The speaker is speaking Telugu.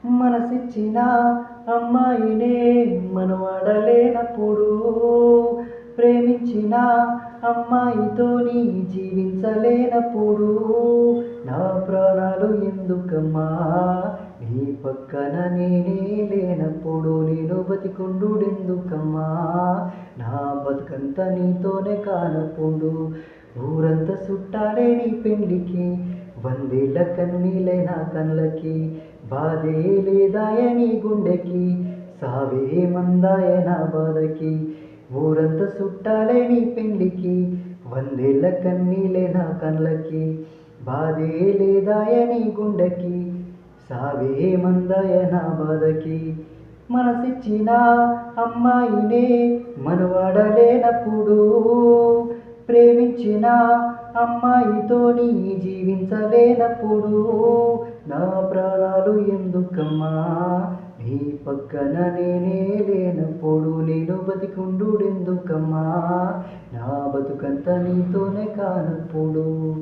మనసిచ్చిన అమ్మాయినే మనవాడలేనప్పుడు, ప్రేమించిన అమ్మాయితోని జీవించలేనప్పుడు, నా ప్రాణాలు ఎందుకమ్మా నీ పక్కన నేనే లేనప్పుడు, నేను బతికుండుడెందుకమ్మా నా బతుకంత నీతోనే కానప్పుడు. ఊరంతా చుట్టాలే నీ పెళ్ళికి, వందేళ్ల కన్నీళ్ళే నా కళ్ళకి, బాధే లేదాయ నీ గుండెకి, సావే మందాయ నా బాధకి. ఊరంతా చుట్టాలే నీ పెళ్ళికి, వందేళ్ల కన్నీళ్ళే నా కళ్ళకి, బాధే లేదాయ నీ గుండెకి, సావే మందాయ నా బాధకి. మనసిచ్చిన అమ్మాయినే మనవాడలేనప్పుడు, ప్రేమించిన అమ్మాయితోని జీవించలేనప్పుడు, నా ప్రాణాలు ఎందుకమ్మా నీ పక్కన నేనే లేనప్పుడు, నేను బతికుండుడెందుకమ్మా నా బతుకంత నీతోనే కానప్పుడు.